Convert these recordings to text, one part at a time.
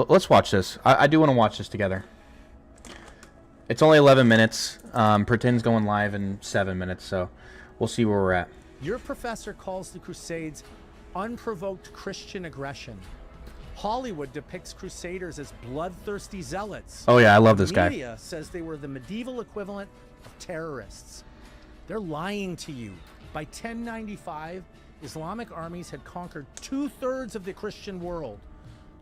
Let's watch this. I do want to watch this together. It's only 11 minutes. Pretend's going live in 7 minutes, so we'll see where we're at. Your professor calls the Crusades unprovoked Christian aggression. Hollywood depicts Crusaders as bloodthirsty zealots. Oh yeah, I love this guy. The media says they were the medieval equivalent of terrorists. They're lying to you. By 1095, Islamic armies had conquered 2/3 of the Christian world.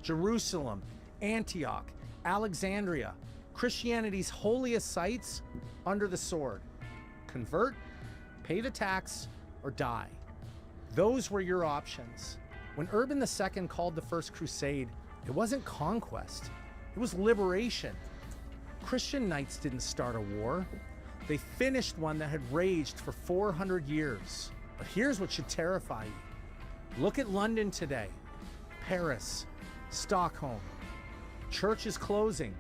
Jerusalem, Antioch, Alexandria, Christianity's holiest sites under the sword. Convert, pay the tax, or die. Those were your options. When Urban II called the First Crusade, it wasn't conquest, it was liberation. Christian knights didn't start a war. They finished one that had raged for 400 years. But here's what should terrify you. Look at London today, Paris, Stockholm. Churches closing,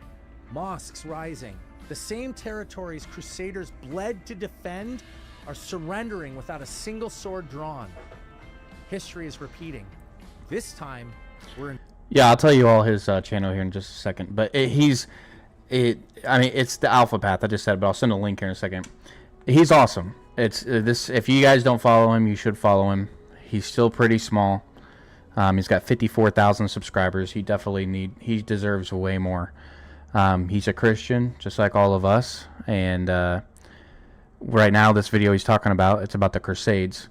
mosques rising. The same territories Crusaders bled to defend are surrendering without a single sword drawn. History is repeating. This time, we're in... Yeah, I'll tell you all his channel here in just a second. But I mean, it's the Alpha Path. I just said, but I'll send a link here in a second. He's awesome. It's this. If you guys don't follow him, you should follow him. He's still pretty small. He's got 54,000 subscribers. He deserves way more. He's a Christian, just like all of us. And right now, this video he's talking about, it's about the Crusades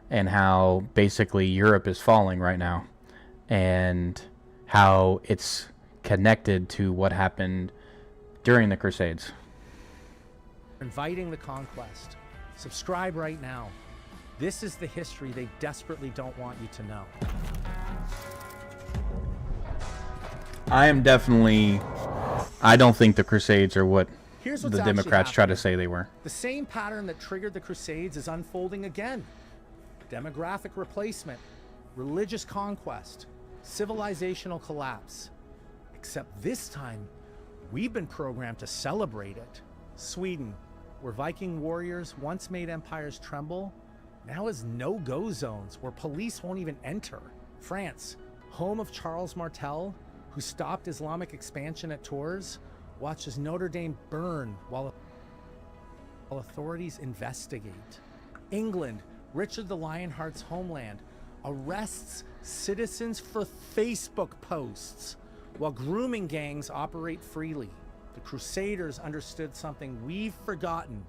and how basically Europe is falling right now, and how it's connected to what happened during the Crusades. Inviting the conquest. Subscribe right now. This is the history they desperately don't want you to know. I don't think the Crusades are what The the Democrats try to say they were. The same pattern that triggered the Crusades is unfolding again. Demographic replacement, religious conquest, civilizational collapse. Except this time, we've been programmed to celebrate it. Sweden, where Viking warriors once made empires tremble, now is no-go zones where police won't even enter. France, home of Charles Martel, who stopped Islamic expansion at Tours, watches Notre Dame burn while authorities investigate. England, Richard the Lionheart's homeland, arrests citizens for Facebook posts while grooming gangs operate freely. The Crusaders understood something we've forgotten.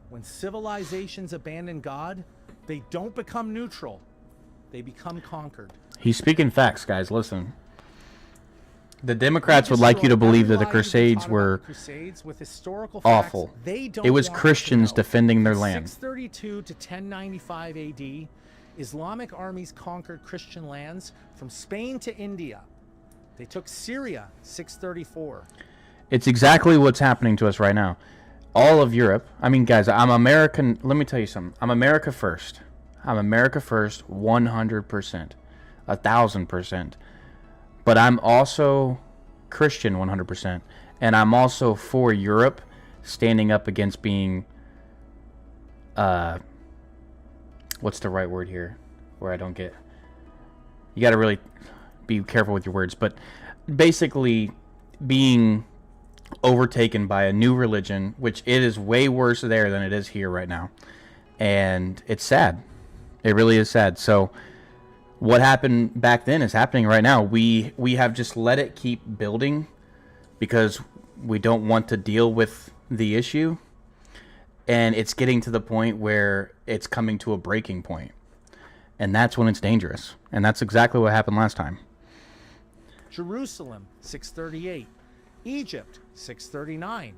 When civilizations abandon God, they don't become neutral, they become conquered. He's speaking facts, guys. Listen. The Democrats would like you to believe that the Crusades were awful. It was Christians defending their land. 632 to 1095 AD, Islamic armies conquered Christian lands from Spain to India. They took Syria, 634. It's exactly what's happening to us right now. All of Europe. I mean, guys, I'm American. Let me tell you something. I'm America first. I'm America first, 100%, 1,000%. But I'm also Christian 100%. And I'm also for Europe standing up against being, what's the right word here? Where I don't get, you got to really be careful with your words. But basically being overtaken by a new religion, which it is way worse there than it is here right now. And it's sad. It really is sad. So what happened back then is happening right now. We have just let it keep building because we don't want to deal with the issue. And it's getting to the point where it's coming to a breaking point. And that's when it's dangerous. And that's exactly what happened last time. Jerusalem, 638. Egypt, 639.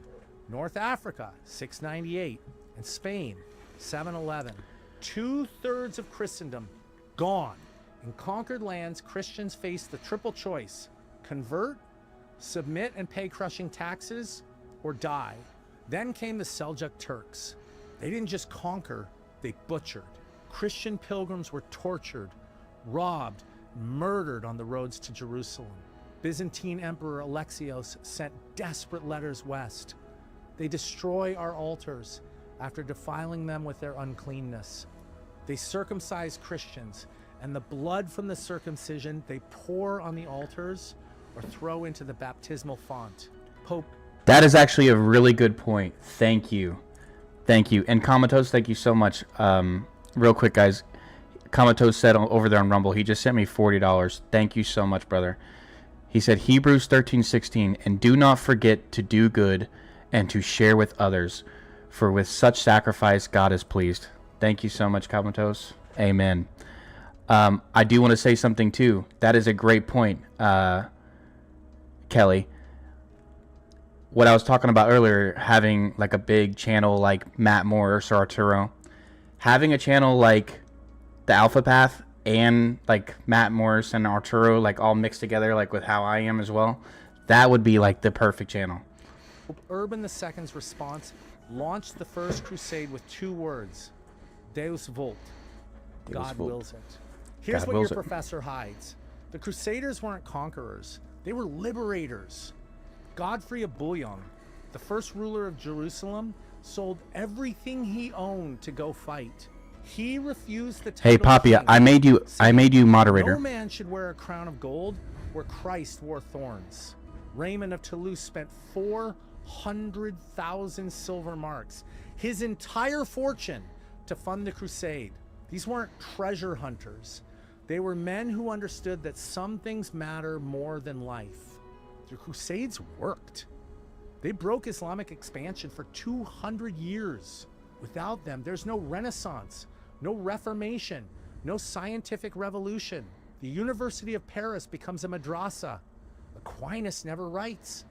North Africa, 698. And Spain, 711. 2/3 of Christendom gone. In conquered lands, Christians faced the triple choice: convert, submit and pay crushing taxes, or die. Then came the Seljuk Turks. They didn't just conquer, they butchered. Christian pilgrims were tortured, robbed, murdered on the roads to Jerusalem. Byzantine Emperor Alexios sent desperate letters west. They destroy our altars after defiling them with their uncleanness. They circumcise Christians, and the blood from the circumcision they pour on the altars or throw into the baptismal font. Pope. That is actually a really good point. Thank you. Thank you. And Comatose, thank you so much. Real quick, guys. Comatose said over there on Rumble, he just sent me $40. Thank you so much, brother. He said, Hebrews 13:16, and do not forget to do good and to share with others, for with such sacrifice God is pleased. Thank you so much, Comatose. Amen. I do want to say something, too. That is a great point, Kelly. What I was talking about earlier, having like a big channel like Matt Morris or Arturo, having a channel like the Alpha Path and like Matt Morris and Arturo like all mixed together, like with how I am as well, that would be like the perfect channel. Urban II's response launched the First Crusade with 2 words: Deus vult. God wills it. Here's what your professor hides. The Crusaders weren't conquerors. They were liberators. Godfrey of Bouillon, the first ruler of Jerusalem, sold everything he owned to go fight. He refused the title. Hey, Papia, I made you moderator. No man should wear a crown of gold where Christ wore thorns. Raymond of Toulouse spent 400,000 silver marks, his entire fortune, to fund the crusade. These weren't treasure hunters. They were men who understood that some things matter more than life. The Crusades worked. They broke Islamic expansion for 200 years. Without them, there's no Renaissance, no Reformation, no scientific revolution. The University of Paris becomes a madrasa. Aquinas never writes.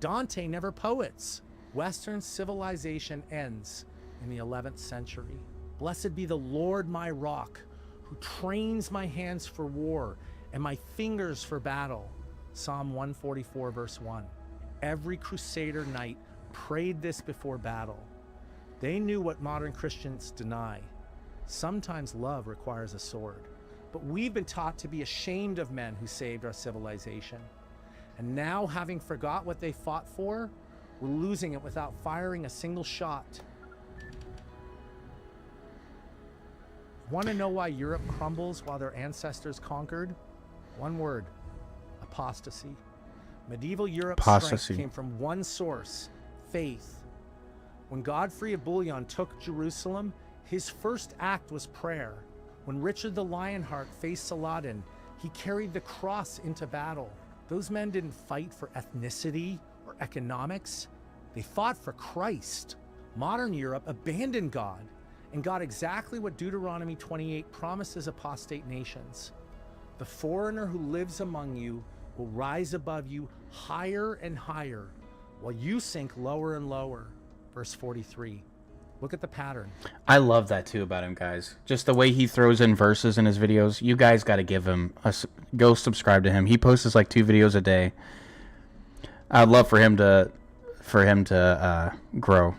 Dante never poets. Western civilization ends in the 11th century. Blessed be the Lord my rock, who trains my hands for war and my fingers for battle. Psalm 144, verse 1. Every Crusader knight prayed this before battle. They knew what modern Christians deny. Sometimes love requires a sword. But we've been taught to be ashamed of men who saved our civilization. And now, having forgot what they fought for, we're losing it without firing a single shot. Want to know why Europe crumbles while their ancestors conquered? One word: apostasy. Medieval Europe's strength came from one source: faith. When Godfrey of Bouillon took Jerusalem, his first act was prayer. When Richard the Lionheart faced Saladin, he carried the cross into battle. Those men didn't fight for ethnicity or economics. They fought for Christ. Modern Europe abandoned God and got exactly what Deuteronomy 28 promises apostate nations. The foreigner who lives among you will rise above you higher and higher, while you sink lower and lower. Verse 43. Look at the pattern. I love that too about him, guys. Just the way he throws in verses in his videos. You guys got to give him go subscribe to him. He posts like 2 videos a day. I'd love for him to grow.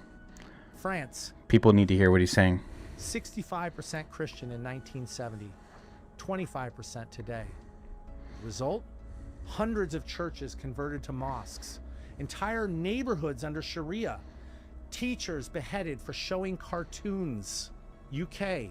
France. People need to hear what he's saying. 65% Christian in 1970, 25% today. Result? Hundreds of churches converted to mosques, entire neighborhoods under Sharia, teachers beheaded for showing cartoons. UK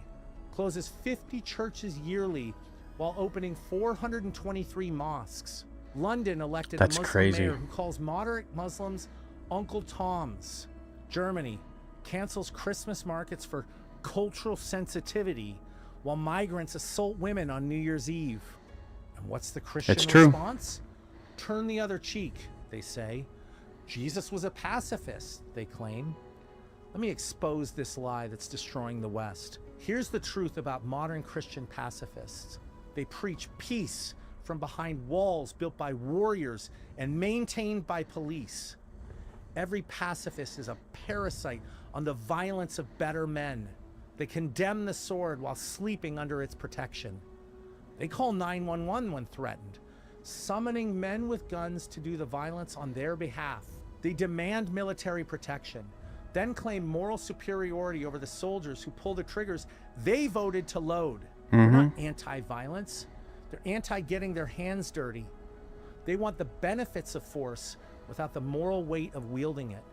closes 50 churches yearly while opening 423 mosques. London elected a Muslim mayor who calls moderate Muslims Uncle Toms. Germany cancels Christmas markets for cultural sensitivity while migrants assault women on New Year's Eve. And what's the Christian response? Turn the other cheek, they say. Jesus was a pacifist, they claim. Let me expose this lie that's destroying the West. Here's the truth about modern Christian pacifists. They preach peace from behind walls built by warriors and maintained by police. Every pacifist is a parasite on the violence of better men. They condemn the sword while sleeping under its protection. They call 911 when threatened, summoning men with guns to do the violence on their behalf. They demand military protection, then claim moral superiority over the soldiers who pull the triggers they voted to load. They're not anti-violence. They're anti-getting their hands dirty. They want the benefits of force without the moral weight of wielding it.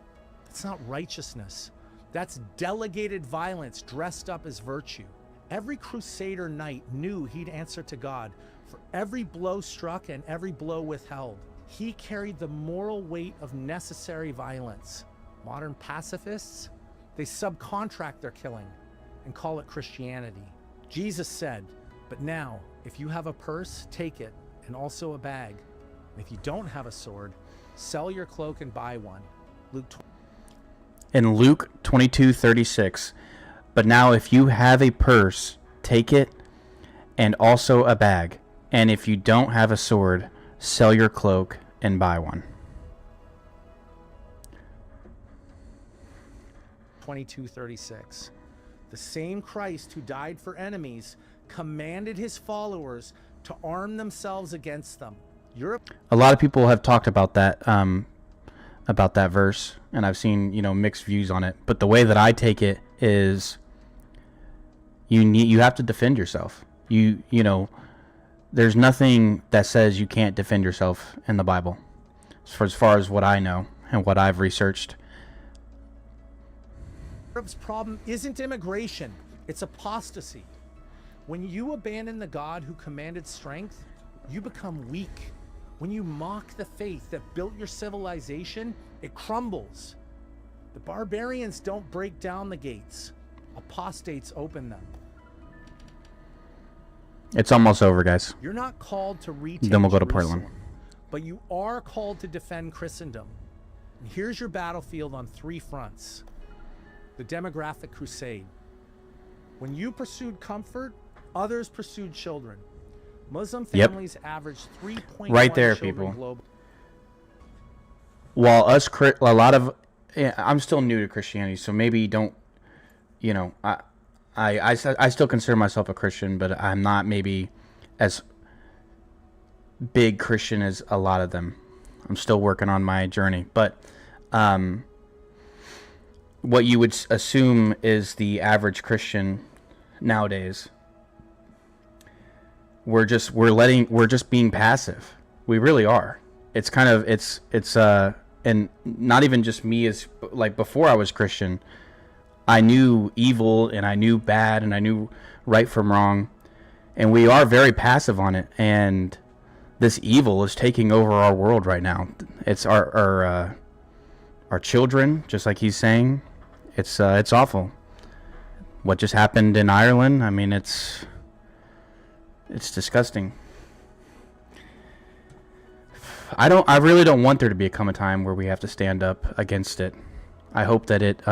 That's not righteousness. That's delegated violence dressed up as virtue. Every Crusader knight knew he'd answer to God for every blow struck and every blow withheld. He carried the moral weight of necessary violence. Modern pacifists, they subcontract their killing and call it Christianity. Jesus said, "But now, if you have a purse, take it, and also a bag. And if you don't have a sword, sell your cloak and buy one." In Luke 22:36, but now if you have a purse, take it, and also a bag. And if you don't have a sword, sell your cloak and buy one. 22:36. The same Christ who died for enemies commanded his followers to arm themselves against them. A lot of people have talked about that verse, and I've seen, mixed views on it. But the way that I take it is, you have to defend yourself. There's nothing that says you can't defend yourself in the Bible, as far as what I know and what I've researched. Europe's problem isn't immigration, it's apostasy. When you abandon the God who commanded strength, you become weak. When you mock the faith that built your civilization, it crumbles. The barbarians don't break down the gates. Apostates open them. It's almost over, guys. You're not called to retake Then we'll go to Jerusalem, Portland. but you are called to defend Christendom. And here's your battlefield on 3 fronts. The demographic crusade. When you pursued comfort, others pursued children. Muslim families averaged 3.1 right there, children people. globally. While I'm still new to Christianity, so maybe don't, I still consider myself a Christian, but I'm not maybe as big Christian as a lot of them. I'm still working on my journey, but what you would assume is the average Christian nowadays, we're just being passive. We really are. It's kind of and not even just me, as like before I was Christian, I knew evil and I knew bad and I knew right from wrong, and we are very passive on it. And this evil is taking over our world right now. It's our children, just like he's saying. It's awful. What just happened in Ireland? I mean, it's disgusting. I really don't want there to become a time where we have to stand up against it. I hope that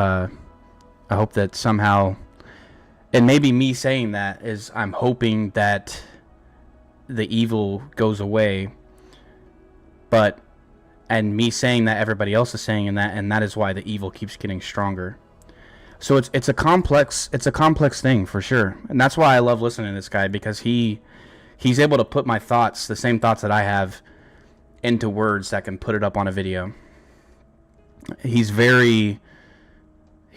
somehow, and maybe me saying that is, I'm hoping that the evil goes away, and me saying that, everybody else is saying that, and that is why the evil keeps getting stronger. So it's a complex thing for sure, and that's why I love listening to this guy, because he's able to put my thoughts, the same thoughts that I have, into words that can put it up on a video. He's very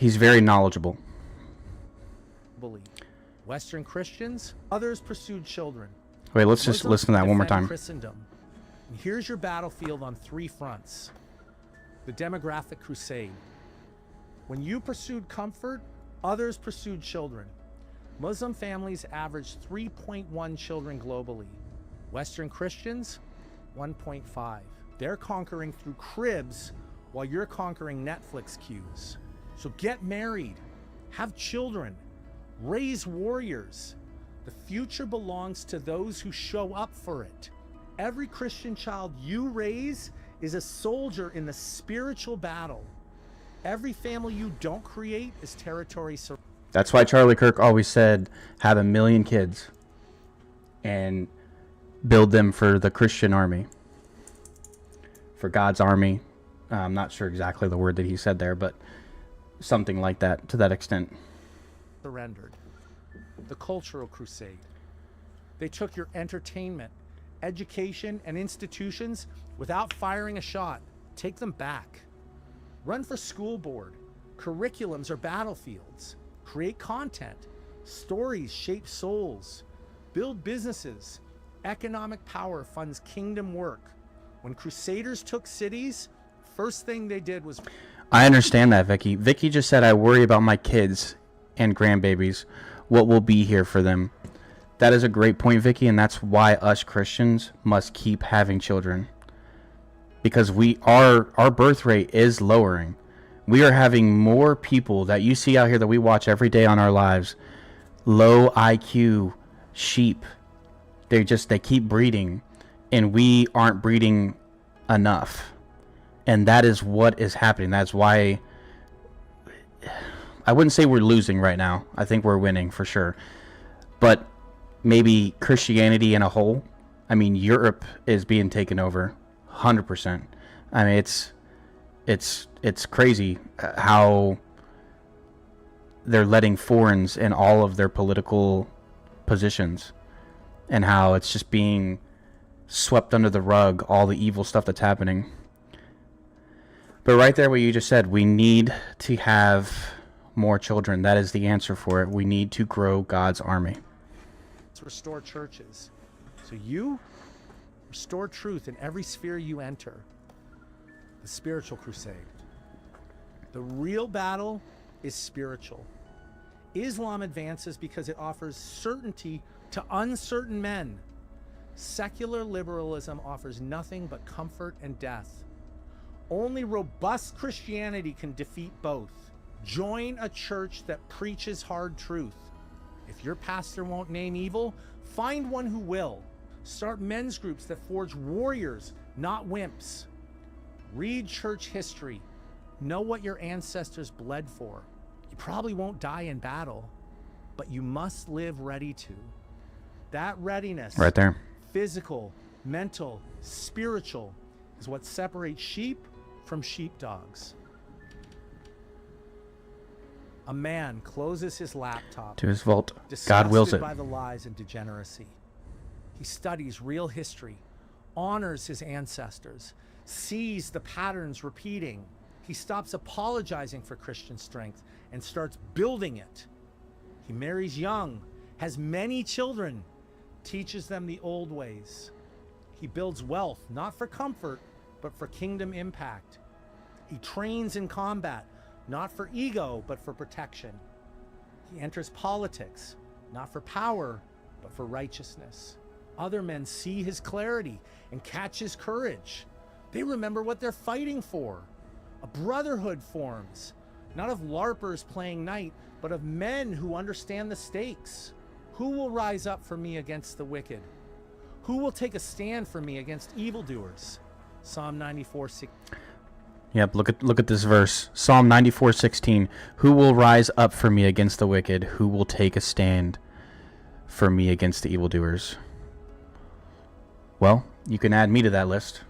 knowledgeable. Western Christians, others pursued children. Wait, let's just listen to that one more time. Christendom. And here's your battlefield on 3 fronts. The demographic crusade. When you pursued comfort, others pursued children. Muslim families averaged 3.1 children globally. Western Christians, 1.5. They're conquering through cribs while you're conquering Netflix queues. So get married, have children, raise warriors. The future belongs to those who show up for it. Every Christian child you raise is a soldier in the spiritual battle. Every family you don't create is territory surrender. That's why Charlie Kirk always said, have 1 million kids and build them for the Christian army, for God's army. I'm not sure exactly the word that he said there, but something like that, to that extent. Surrendered. The cultural crusade. They took your entertainment, education, and institutions without firing a shot. Take them back. Run for school board. Curriculums are battlefields. Create content. Stories shape souls. Build businesses. Economic power funds kingdom work. When crusaders took cities, first thing they did was... I understand that, Vicky. Vicky just said, I worry about my kids and grandbabies. What will be here for them? That is a great point, Vicky, and that's why us Christians must keep having children. because our birth rate is lowering. We are having more people that you see out here that we watch every day on our lives, low IQ sheep. They keep breeding, and we aren't breeding enough. And that is what is happening. That's why I wouldn't say we're losing right now. I think we're winning for sure. But maybe Christianity in a whole, I mean, Europe is being taken over 100%. I mean, it's crazy how they're letting foreigners in all of their political positions, and how it's just being swept under the rug, all the evil stuff that's happening. But right there, what you just said, we need to have more children. That is the answer for it. We need to grow God's army. Let's restore churches. So you restore truth in every sphere you enter. The spiritual crusade. The real battle is spiritual. Islam advances because it offers certainty to uncertain men. Secular liberalism offers nothing but comfort and death. Only robust Christianity can defeat both. Join a church that preaches hard truth. If your pastor won't name evil, find one who will. Start men's groups that forge warriors, not wimps. Read church history. Know what your ancestors bled for. You probably won't die in battle, but you must live ready to. That readiness, Right there. physical, mental, spiritual, is what separates sheep from sheepdogs. A man closes his laptop To his vault. God wills it. by the lies and degeneracy. He studies real history, honors his ancestors, sees the patterns repeating. He stops apologizing for Christian strength and starts building it. He marries young, has many children, teaches them the old ways. He builds wealth, not for comfort, but for kingdom impact. He trains in combat, not for ego, but for protection. He enters politics, not for power, but for righteousness. Other men see his clarity and catch his courage. They remember what they're fighting for. A brotherhood forms, not of LARPers playing night, but of men who understand the stakes. Who will rise up for me against the wicked? Who will take a stand for me against evildoers? Psalm 94:6. Yep, look at this verse. Psalm 94:16. Who will rise up for me against the wicked? Who will take a stand for me against the evildoers? Well, you can add me to that list.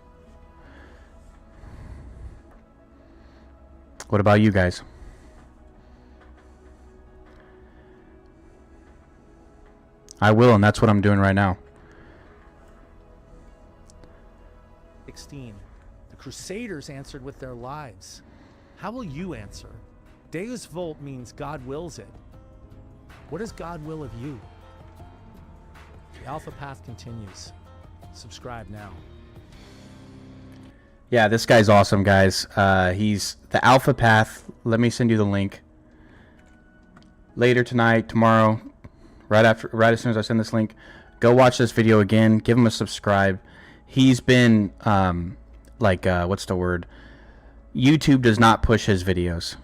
What about you guys? I will, and that's what I'm doing right now. 16. The Crusaders answered with their lives. How will you answer? Deus Vult means God wills it. What does God will of you? The Alpha Path continues. Subscribe now. Yeah, this guy's awesome, guys. He's the Alpha Path. Let me send you the link. Later tonight, tomorrow, right as soon as I send this link, go watch this video again. Give him a subscribe. He's been, what's the word? YouTube does not push his videos.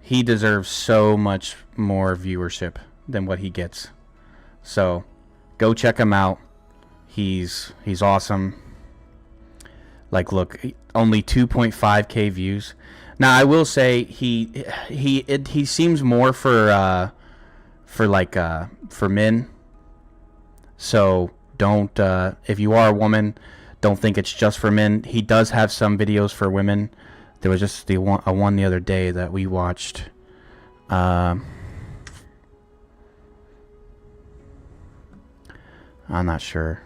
He deserves so much more viewership than what he gets. So, go check him out. He's awesome. Like, look, only 2.5k views. Now, I will say he seems more for men. So don't if you are a woman, don't think it's just for men. He does have some videos for women. There was just one the other day that we watched. I'm not sure.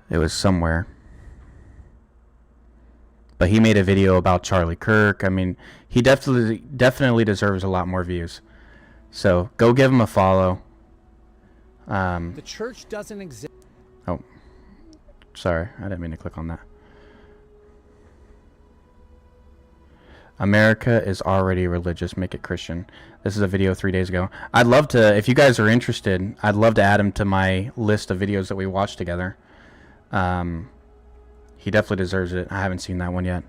It was somewhere. But he made a video about Charlie Kirk. I mean, he definitely deserves a lot more views. So go give him a follow. The church doesn't exist. Oh, sorry. I didn't mean to click on that. America is already religious. Make it Christian. This is a video 3 days ago. I'd love to, if you guys are interested, I'd love to add him to my list of videos that we watched together. He definitely deserves it. I haven't seen that one yet,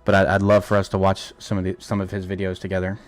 but I'd love for us to watch some of his videos together.